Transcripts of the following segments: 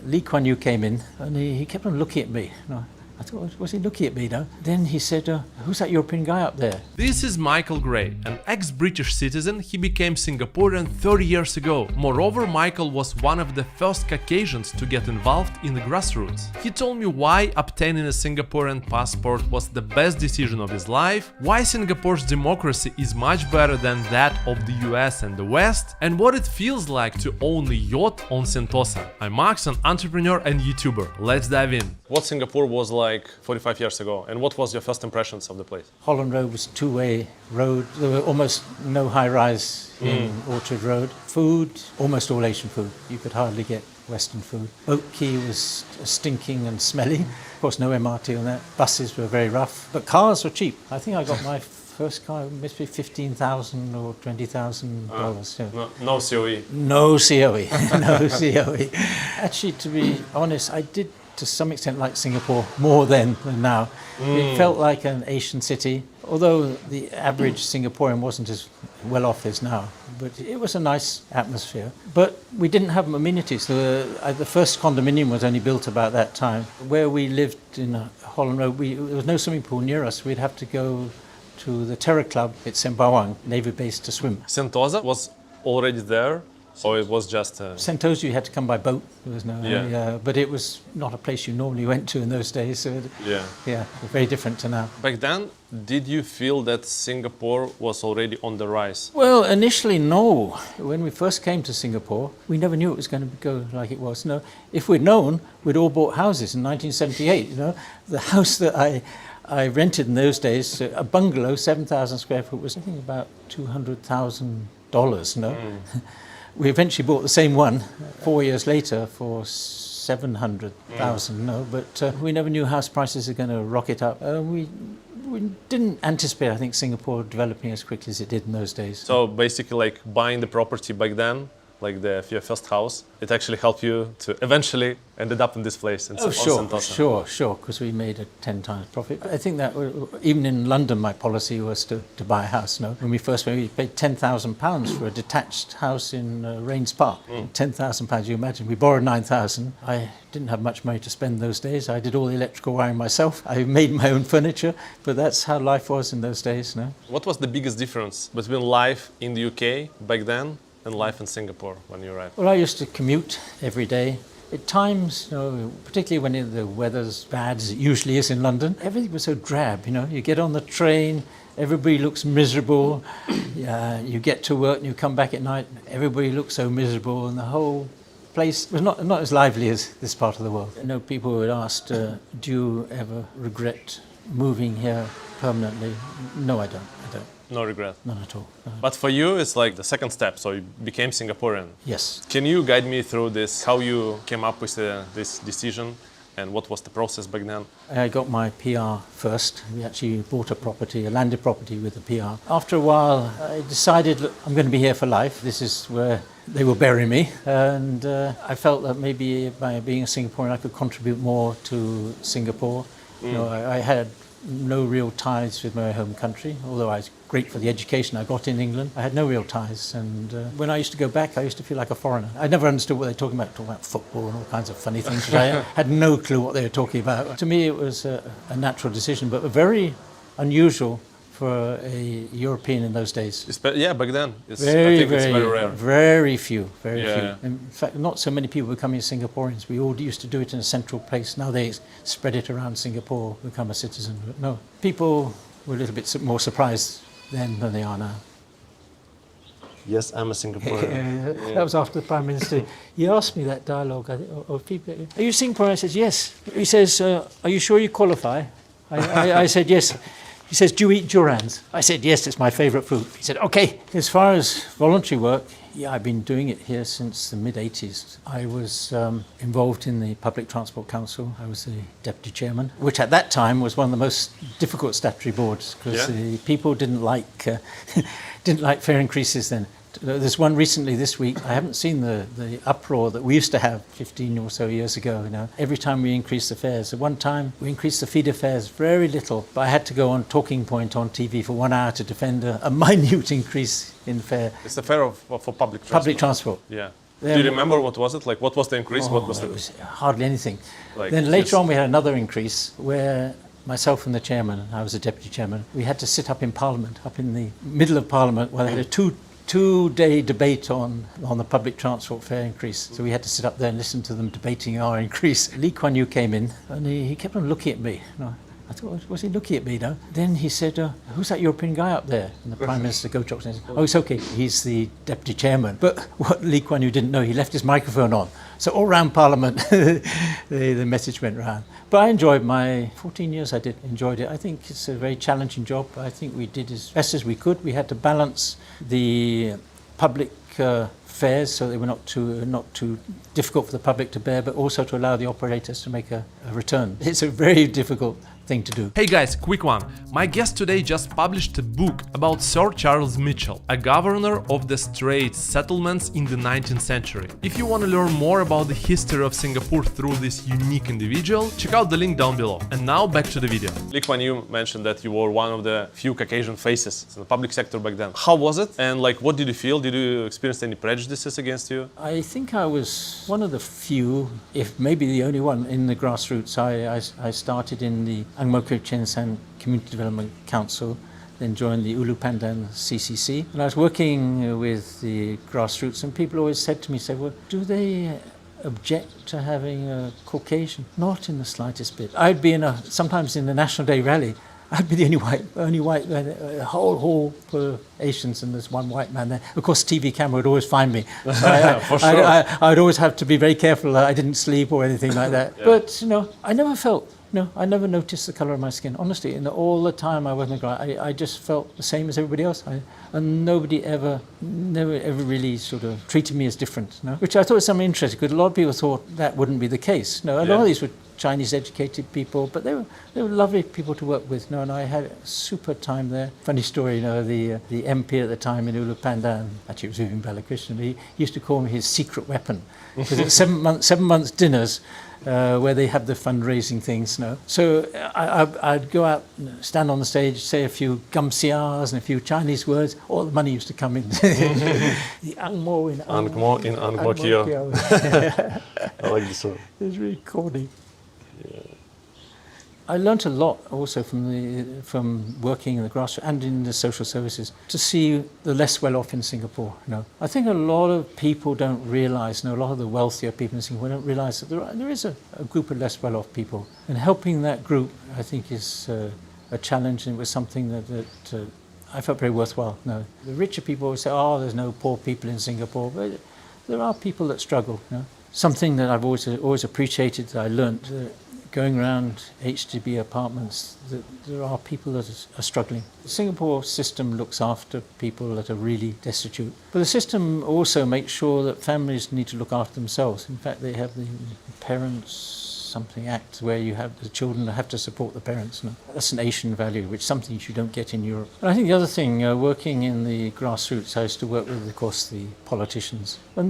Lee Kuan Yew came in and he kept on looking at me. I thought, was he looking at me now? Then he said, who's that European guy up there? This is Michael Gray, an ex-British citizen. He became Singaporean 30 years ago. Moreover, Michael was one of the first Caucasians to get involved in the grassroots. He told me why obtaining a Singaporean passport was the best decision of his life, why Singapore's democracy is much better than that of the US and the West, and what it feels like to own a yacht on Sentosa. I'm Max, an entrepreneur and YouTuber. Let's dive in. What Singapore was like 45 years ago, and what was your first impressions of the place? Holland Road was a two-way road. There were almost no high-rise in Orchard Road. Food, almost all Asian food. You could hardly get Western food. Boat Quay was stinking and smelly. Of course, no MRT on that. Buses were very rough, but cars were cheap. I think I got my first car, must be $15,000 or $20,000. Yeah. No COE. No COE. No COE. Actually, to be honest, I did to some extent like Singapore more then than now. It felt like an Asian city, although the average Singaporean wasn't as well off as now. But it was a nice atmosphere. But we didn't have amenities. The first condominium was only built about that time. Where we lived in Holland Road, there was no swimming pool near us. We'd have to go to the Terror Club at Sembawang, Navy base, to swim. Sentosa was already there? Or it was just Sentosa, you had to come by boat. There was no, but it was not a place you normally went to in those days. So very different to now. Back then, did you feel that Singapore was already on the rise? Well, initially, no. When we first came to Singapore, we never knew it was going to go like it was. No, if we'd known, we'd all bought houses in 1978. You know, the house that I rented in those days, a bungalow, 7,000 square foot, was I think about $200,000. No. We eventually bought the same one 4 years later for $700,000. No, but we never knew house prices are going to rocket up. We didn't anticipate, I think, Singapore developing as quickly as it did in those days. So basically, like buying the property back then, like your first house, it actually helped you to eventually ended up in this place in Sentosa. Sure, because we made a 10 times profit. I think that even in London, my policy was to buy a house. No, when we first went, we paid £10,000 for a detached house in Rains Park. £10,000, you imagine. We borrowed 9,000. I didn't have much money to spend those days. I did all the electrical wiring myself. I made my own furniture, but that's how life was in those days. No. What was the biggest difference between life in the UK back then and life in Singapore when you arrived? Well, I used to commute every day. At times, particularly when the weather's bad, as it usually is in London, everything was so drab. You get on the train, everybody looks miserable. You get to work and you come back at night, everybody looks so miserable, and the whole place was not as lively as this part of the world. I know people would ask, do you ever regret moving here permanently? No, I don't. No regret? None at all. No. But for you, it's like the second step, so you became Singaporean. Yes. Can you guide me through this, how you came up with this decision and what was the process back then? I got my PR first. We actually bought a landed property with a PR. After a while, I decided, look, I'm going to be here for life. This is where they will bury me. And I felt that maybe by being a Singaporean, I could contribute more to Singapore. I had no real ties with my home country, although I was great for the education I got in England. I had no real ties, and when I used to go back, I used to feel like a foreigner. I never understood what they were talking about football and all kinds of funny things. I had no clue what they were talking about. To me, it was a natural decision, but very unusual for a European in those days. Yeah, back then. It's very rare. Very few. In fact, not so many people becoming Singaporeans. We all used to do it in a central place. Now they spread it around Singapore, become a citizen. But no, people were a little bit more surprised then than they are now. Yes, I'm a Singaporean. That was after the Prime Minister. He asked me that dialogue. Of people, are you Singaporean? I said, yes. He says, are you sure you qualify? I said, yes. He says, do you eat durians? I said, yes, it's my favourite fruit. He said, okay. As far as voluntary work, I've been doing it here since the mid-80s. I was involved in the Public Transport Council. I was the deputy chairman, which at that time was one of the most difficult statutory boards because the people didn't like fare increases then. There's one recently this week. I haven't seen the uproar that we used to have 15 or so years ago. Every time we increased the fares. At one time, we increased the feeder fares very little, but I had to go on talking point on TV for 1 hour to defend a minute increase in fare. It's the fare for public transport. Public transport. Yeah. Do you remember what was it? Like, what was the increase? What was it the... was hardly anything. Like, Then later on we had another increase where myself and the chairman, I was the deputy chairman, we had to sit up in Parliament, up in the middle of Parliament, where they had a two-day debate on the public transport fare increase. So we had to sit up there and listen to them debating our increase. Lee Kuan Yew came in and he kept on looking at me. I thought, was he looking at me now? Then he said, who's that European guy up there? And the Prime Minister Gochok said, oh, it's okay, he's the deputy chairman. But what Lee Kuan Yew didn't know, he left his microphone on. So all around Parliament, the message went round. But I enjoyed my 14 years, enjoyed it. I think it's a very challenging job. I think we did as best as we could. We had to balance the public fares so they were not too difficult for the public to bear, but also to allow the operators to make a return. It's a very difficult thing to do. Hey guys, quick one. My guest today just published a book about Sir Charles Mitchell, a governor of the Straits Settlements in the 19th century. If you want to learn more about the history of Singapore through this unique individual, check out the link down below. And now back to the video. Lee Kuan Yew mentioned that you were one of the few Caucasian faces in the public sector back then. How was it? And like, what did you feel? Did you experience any prejudices against you? I think I was one of the few, if maybe the only one, in the grassroots. I started in the Ang Mo Kio Chen San Community Development Council, then joined the Ulu Pandan CCC. And I was working with the grassroots, and people always said to me, well, do they object to having a Caucasian? Not in the slightest bit. I'd be sometimes in the National Day rally, I'd be the only white man, a whole hall full of Asians, and there's one white man there. Of course, TV camera would always find me. So For sure. I'd always have to be very careful that I didn't sleep or anything like that. Yeah. But, I never felt... No, I never noticed the colour of my skin. Honestly, all the time I was in the grass, I just felt the same as everybody else. And nobody never really sort of treated me as different. Which I thought was something interesting, because a lot of people thought that wouldn't be the case. A lot of these were Chinese educated people, but they were lovely people to work with. And I had a super time there. Funny story, the MP at the time in Ulu Pandan, actually it was Uvin Balakrishnan, he used to call me his secret weapon, because at 7 months dinners, where they have the fundraising things. So I'd go out, stand on the stage, say a few Gamsias and a few Chinese words. All the money used to come in. The Ang Mo in Ang Mo Kio. I like this one. It was really corny. Yeah. I learnt a lot also from working in the grassroots and in the social services to see the less well-off in Singapore. I think a lot of people don't realise, a lot of the wealthier people in Singapore don't realise that there is a group of less well-off people, and helping that group, I think, is a challenge, and it was something that I felt very worthwhile. The richer people always say, "Oh, there's no poor people in Singapore," but there are people that struggle. Something that I've always appreciated, that I learnt. Going around HDB apartments, there are people that are struggling. The Singapore system looks after people that are really destitute. But the system also makes sure that families need to look after themselves. In fact, they have the Parents Something Act, where you have the children have to support the parents. That's an Asian value, which is something you don't get in Europe. And I think the other thing, working in the grassroots, I used to work with, of course, the politicians. And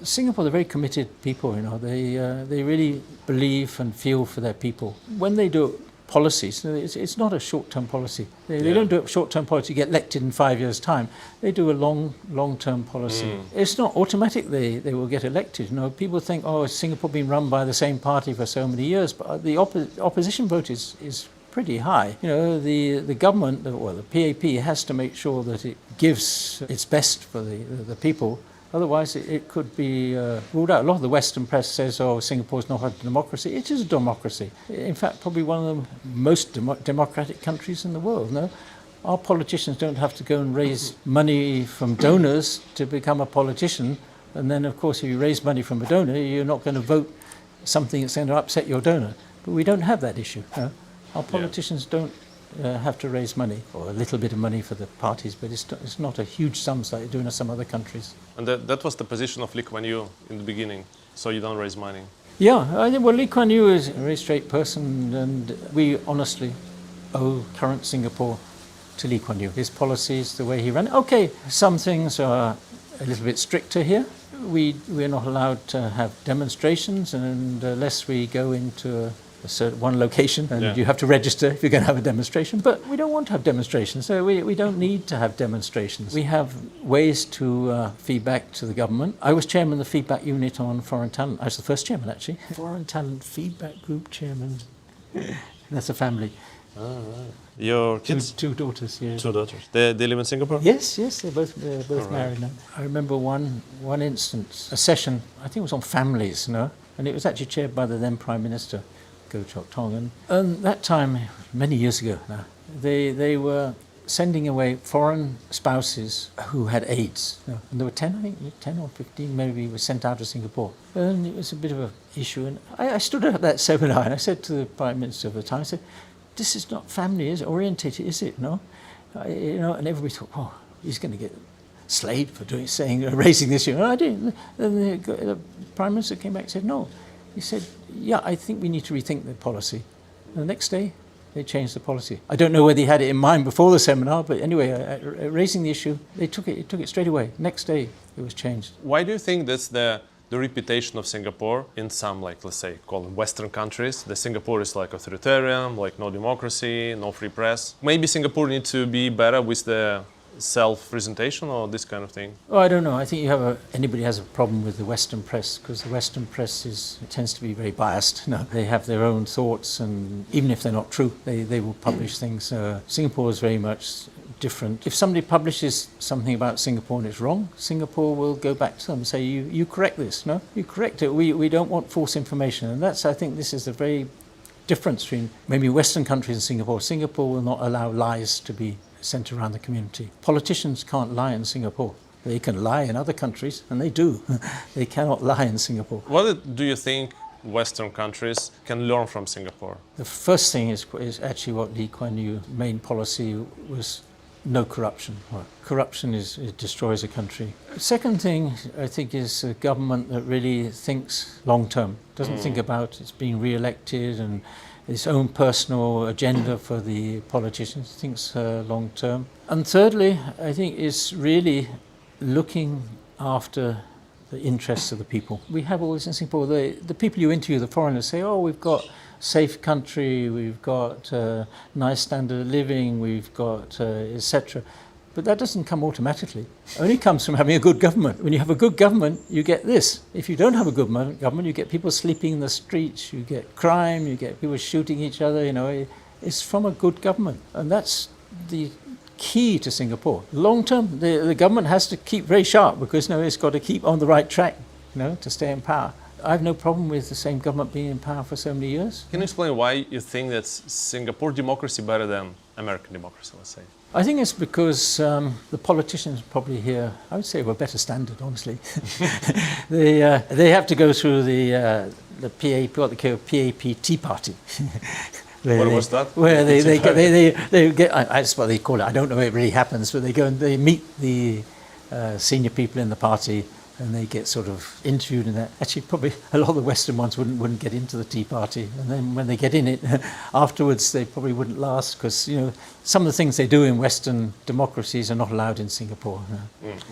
Singapore, they're very committed people, they really believe and feel for their people. When they do policies, it's not a short-term policy. They don't do a short-term policy to get elected in 5 years' time. They do a long-term policy. It's not automatic they will get elected. People think, Singapore been run by the same party for so many years, but the opposition vote is pretty high. The government, the PAP, has to make sure that it gives its best for the people. Otherwise, it could be ruled out. A lot of the Western press says, Singapore's not a democracy. It is a democracy. In fact, probably one of the most democratic countries in the world. Our politicians don't have to go and raise money from donors to become a politician. And then, of course, if you raise money from a donor, you're not going to vote something that's going to upset your donor. But we don't have that issue. Our politicians don't have to raise money, or a little bit of money for the parties, but it's not a huge sum like you're doing in some other countries. And that was the position of Lee Kuan Yew in the beginning, so you don't raise money. Yeah, Lee Kuan Yew is a very straight person, and we honestly owe current Singapore to Lee Kuan Yew. His policies, the way he ran it. Okay, some things are a little bit stricter here. We're not allowed to have demonstrations, and unless we go into one location, and you have to register if you're going to have a demonstration. But we don't want to have demonstrations, so we don't need to have demonstrations. We have ways to feedback to the government. I was chairman of the feedback unit on foreign talent. I was the first chairman, actually. Foreign talent feedback group chairman. That's a family. Your kids? Two daughters, yeah. Two daughters. They live in Singapore? Yes, they're both married now. I remember one instance, a session, I think it was on families, and it was actually chaired by the then Prime Minister, Goh Chok Tong. And that time, many years ago now, they were sending away foreign spouses who had AIDS. And there were 10, I think, 10 or 15 maybe were sent out of Singapore. And it was a bit of an issue. And I stood at that seminar and I said to the Prime Minister of the time, I said, this is not family orientated, is it? No? And everybody thought, oh, he's going to get slayed for raising this issue. And I didn't. And the Prime Minister came back and said, no. He said, yeah, I think we need to rethink the policy. And the next day, they changed the policy. I don't know whether he had it in mind before the seminar, but anyway, raising the issue, they took it straight away. Next day, it was changed. Why do you think that's the reputation of Singapore in some, like, let's say, call them Western countries? The Singapore is like authoritarian, like no democracy, no free press. Maybe Singapore needs to be better with the self-presentation or this kind of thing? Oh, I don't know. I think anybody has a problem with the Western press, because the Western press tends to be very biased. They have their own thoughts, and even if they're not true, they will publish things. Singapore is very much different. If somebody publishes something about Singapore and it's wrong, Singapore will go back to them and say, you correct this, you correct it. We don't want false information. And I think this is the very difference between maybe Western countries and Singapore. Singapore will not allow lies to be sent around the community. Politicians can't lie in Singapore. They can lie in other countries, and they do. They cannot lie in Singapore. What do you think Western countries can learn from Singapore? The first thing is actually what Lee Kuan Yew's main policy was: no corruption. Well, corruption it destroys a country. The second thing, I think, is a government that really thinks long term, doesn't think about its being re-elected and its own personal agenda for the politicians, thinks long term. And thirdly, I think is really looking after the interests of the people. We have all this in Singapore. The people you interview, the foreigners, say, oh, we've got safe country, we've got nice standard of living, we've got etc. But that doesn't come automatically. It only comes from having a good government. When you have a good government, you get this. If you don't have a good government, you get people sleeping in the streets, you get crime, you get people shooting each other. It's from a good government. And that's the key to Singapore. Long term, the government has to keep very sharp, because it's got to keep on the right track, to stay in power. I have no problem with the same government being in power for so many years. Can you explain why you think that's Singapore democracy better than American democracy, let's say? I think it's because the politicians probably here, I would say, of a better standard, honestly. They have to go through the PAP, what they call PAP Tea Party. What was that? Where they get, that's what they call it. I don't know if it really happens, but they go and they meet the senior people in the party, and they get sort of interviewed in that. Actually, probably a lot of the Western ones wouldn't get into the Tea Party, and then when they get in it, afterwards they probably wouldn't last, because some of the things they do in Western democracies are not allowed in Singapore.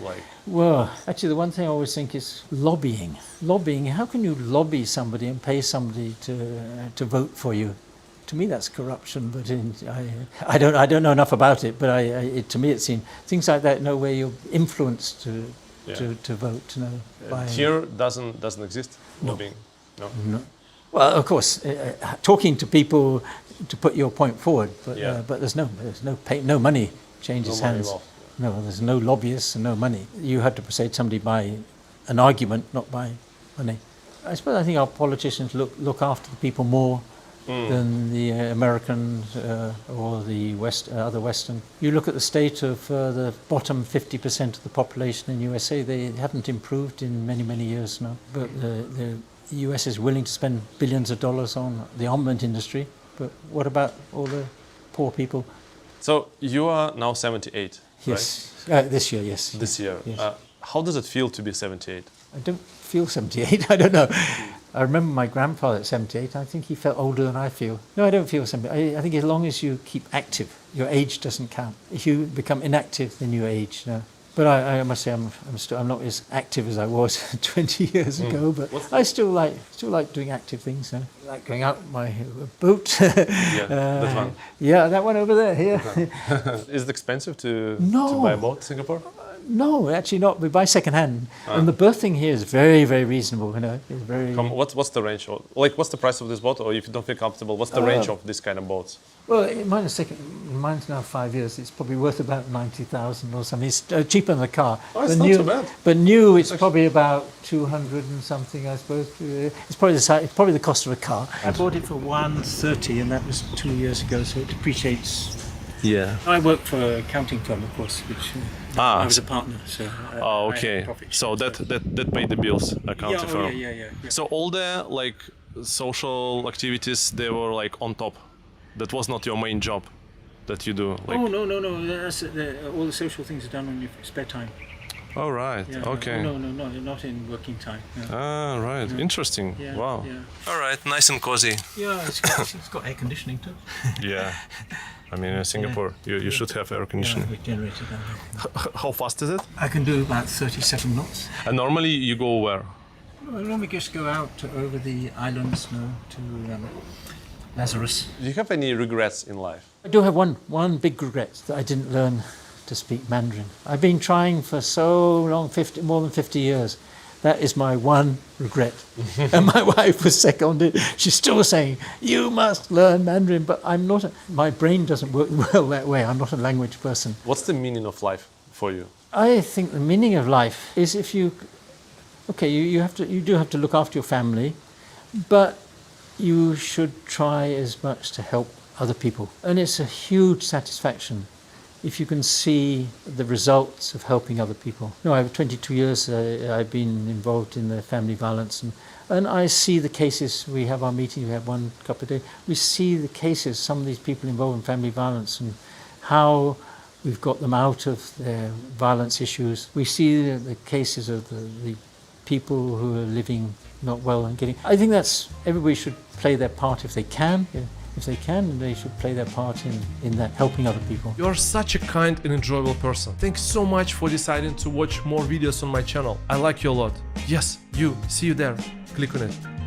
Like? Well, actually, the one thing I always think is lobbying. Lobbying. How can you lobby somebody and pay somebody to vote for you? To me, that's corruption. But I don't know enough about it. But to me, it seems things like that. Where you're influenced to vote. Here doesn't exist lobbying. No. Well, of course, talking to people to put your point forward, but there's no money changes hands. Involved. No, there's no lobbyists and no money. You have to persuade somebody by an argument, not by money. I think our politicians look after the people more than the Americans or the other Western. You look at the state of the bottom 50% of the population in USA, they haven't improved in many, many years now. But the US is willing to spend billions of dollars on the armament industry. But what about all the poor people? So you are now 78, yes. Right? This year, yes. This year. Yes. How does it feel to be 78? I don't feel 78. I don't know. I remember my grandfather at 78. I think he felt older than I feel. No, I don't feel 78. I think as long as you keep active, your age doesn't count. If you become inactive, then you age. But I must say I'm not as active as I was 20 years ago. But I still like doing active things. I like going out with my boat. Yeah, that one. Yeah, that one over there. Here. Is it expensive to No. buy a boat in Singapore? No, actually not. We buy second hand, and the berthing here is very, very reasonable. You know, it's very. What's the range? Like, what's the price of this boat? Or if you don't feel comfortable, what's the range of this kind of boats? Well, mine's now 5 years. It's probably worth about 90,000 or something. It's cheaper than the car. Oh, it's The not too bad. But new, it's probably about 200 and something, I suppose. It's probably it's probably the cost of a car. I bought it for 130, and that was 2 years ago, so it depreciates. Yeah. I work for a accounting firm, of course, which I was a partner. So. Oh, I okay. had profit. So that paid the bills, accounting firm. Yeah. So all the like social activities, they were like on top. That was not your main job that you do. Like. Oh no! That's, all the social things are done on your spare time. Oh right. Yeah, Okay. No, not in working time. No. Ah right. Interesting. Yeah, Wow. Yeah. All right. Nice and cozy. Yeah, it's got air conditioning too. Yeah. I mean, in Singapore, you should have air conditioning. We generated that. How fast is it? I can do about 37 knots. And normally you go where? I normally just go out over the islands to Lazarus. Do you have any regrets in life? I do have one big regret that I didn't learn to speak Mandarin. I've been trying for so long, more than 50 years. That is my one regret. And my wife was seconded. She's still saying, you must learn Mandarin, but my brain doesn't work well that way. I'm not a language person. What's the meaning of life for you? I think the meaning of life is if you do have to look after your family, but you should try as much to help other people. And it's a huge satisfaction if you can see the results of helping other people. No, I have 22 years I've been involved in the family violence, and I see the cases. We have our meeting, we have one couple of days. We see the cases, some of these people involved in family violence, and how we've got them out of their violence issues. We see the cases of the people who are living not well and getting. I think everybody should play their part if they can. If they can, they should play their part in that, helping other people. You're such a kind and enjoyable person. Thanks so much for deciding to watch more videos on my channel. I like you a lot. Yes, you. See you there. Click on it.